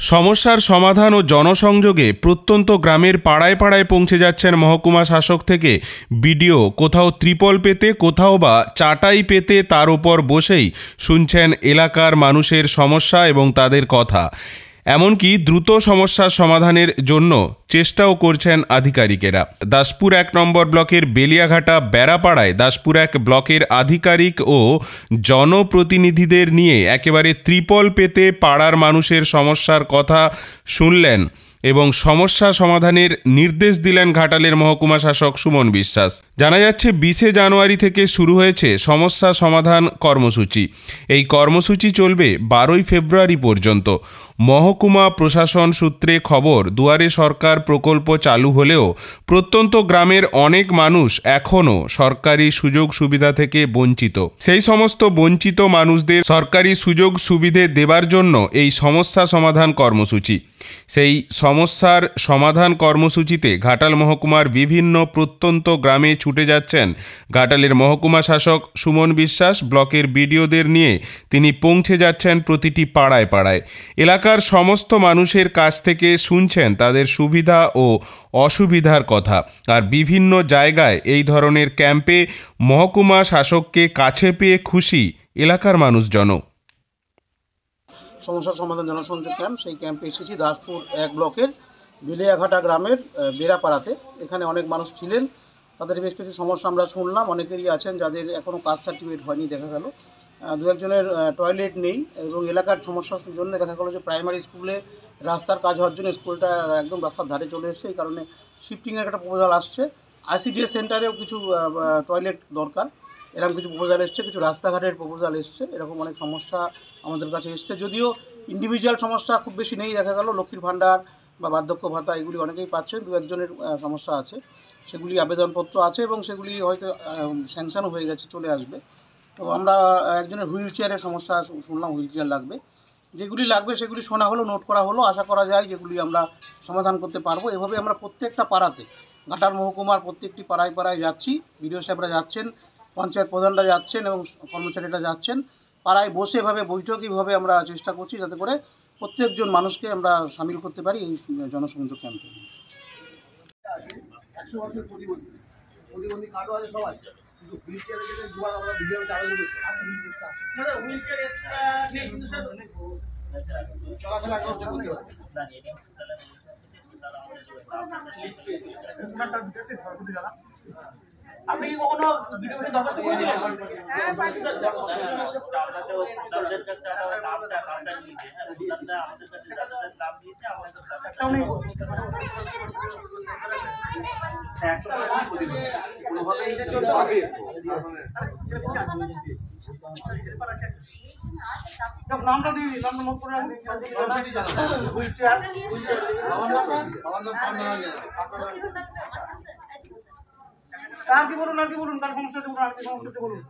সমস্যার সমাধান ও জনসংযোগে প্রত্যন্ত গ্রামের পাড়ায় পাড়ায় পৌঁছে যাচ্ছেন মহকুমা শাসক থেকে বিডিও। কোথাও ত্রিপল পেতে, কোথাও বা চাটাই পেতে তার ওপর বসেই শুনছেন এলাকার মানুষের সমস্যা এবং তাদের কথা। এমনকি দ্রুত সমস্যার সমাধানের জন্য চেষ্টাও করছেন আধিকারিকেরা। দাসপুর ১ নম্বর ব্লকের বেলিয়াঘাটা বেড়াপাড়ায় দাসপুর ১ ব্লকের আধিকারিক ও জনপ্রতিনিধিদের নিয়ে একেবারে ত্রিপল পেতে পাড়ার মানুষের সমস্যার কথা শুনলেন এবং সমস্যা সমাধানের নির্দেশ দিলেন ঘাটালের মহকুমা শাসক সুমন বিশ্বাস। জানা যাচ্ছে ২০শে জানুয়ারি থেকে শুরু হয়েছে সমস্যা সমাধান কর্মসূচি। এই কর্মসূচি চলবে ১২ই ফেব্রুয়ারি পর্যন্ত। মহকুমা প্রশাসন সূত্রে খবর, দুয়ারে সরকার প্রকল্প চালু হলেও প্রত্যন্ত গ্রামের অনেক মানুষ এখনও সরকারি সুযোগ সুবিধা থেকে বঞ্চিত। সেই সমস্ত বঞ্চিত মানুষদের সরকারি সুযোগ সুবিধে দেবার জন্য এই সমস্যা সমাধান কর্মসূচি। সেই সমস্যার সমাধান কর্মসূচিতে ঘাটাল মহকুমার বিভিন্ন প্রত্যন্ত গ্রামে ছুটে যাচ্ছেন ঘাটালের মহকুমা শাসক সুমন বিশ্বাস। ব্লকের বিডিওদের নিয়ে তিনি পৌঁছে যাচ্ছেন প্রতিটি পাড়ায় পাড়ায়। এলাকার সমস্ত মানুষের কাছ থেকে শুনছেন তাদের সুবিধা ও অসুবিধার কথা। আর বিভিন্ন জায়গায় এই ধরনের ক্যাম্পে মহকুমা শাসককে কাছে পেয়ে খুশি এলাকার মানুষজন। সমস্যা সমাধান জনসংযোগ ক্যাম্প, সেই ক্যাম্পে এসেছি দাসপুর ১ ব্লকের বেলিয়াঘাটা গ্রামের বেড়াপাড়াতে। এখানে অনেক মানুষ ছিলেন, তাদের বেশ কিছু সমস্যা আমরা শুনলাম। অনেকেরই আছেন যাদের এখনও কাস্ট সার্টিফিকেট হয়নি, দেখা গেল দু একজনের টয়লেট নেই এবং এলাকার সমস্যার জন্য দেখা গেলো যে প্রাইমারি স্কুলে রাস্তার কাজ হওয়ার জন্য স্কুলটা একদম রাস্তার ধারে চলে এসছে। এই কারণে শিফটিংয়ের একটা প্রপোজাল আসছে। আইসিডিএস সেন্টারেও কিছু টয়লেট দরকার, এরকম কিছু প্রপোজাল এসছে, কিছু রাস্তাঘাটের প্রপোজাল এসছে। এরকম অনেক সমস্যা আমাদের কাছে এসছে। যদিও ইন্ডিভিজুয়াল সমস্যা খুব বেশি নেই, দেখা গেল লক্ষ্মীর ভাণ্ডার বা বার্ধক্য ভাতা এগুলি অনেকেই পাচ্ছেন। দু একজনের সমস্যা আছে, সেগুলি আবেদনপত্র আছে এবং সেগুলি হয়তো স্যাংশনও হয়ে গেছে, চলে আসবে। তো আমরা একজনের হুইল চেয়ারের সমস্যা শুনলাম, হুইল চেয়ার লাগবে। যেগুলি লাগবে সেগুলি শোনা হলো, নোট করা হলো। আশা করা যায় যেগুলি আমরা সমাধান করতে পারবো। এভাবে আমরা প্রত্যেকটা পাড়াতে, ঘাটাল মহকুমার প্রত্যেকটি পাড়ায় পাড়ায় যাচ্ছি। বিডিও সাহেবরা যাচ্ছেন, পঞ্চায়েত প্রধানরা যাচ্ছেন এবং কর্মচারীরা যাচ্ছেন। পাড়ায় বসে এভাবে বৈঠকইভাবে আমরা চেষ্টা করছি যাতে করে প্রত্যেকজন মানুষকে আমরা সামিল করতে পারি এই জনসংযোগ ক্যাম্পে। ১০০ বছর প্রতিবন্ধী কার্ডও আছে সবাই, কিন্তু হুইল চেয়ারে গেলে দুবার আমরা ভিডিও চলাফেরা করতে পারছি। আপনি কি কখনো ভিডিও দরখাস্ত করেছিলেন? নামটা দিয়ে দিন, নামটা নোট করে রাখবেন। আর কি বলুন, কার সমস্যা বলুন, আর কি সমস্যা বলুন।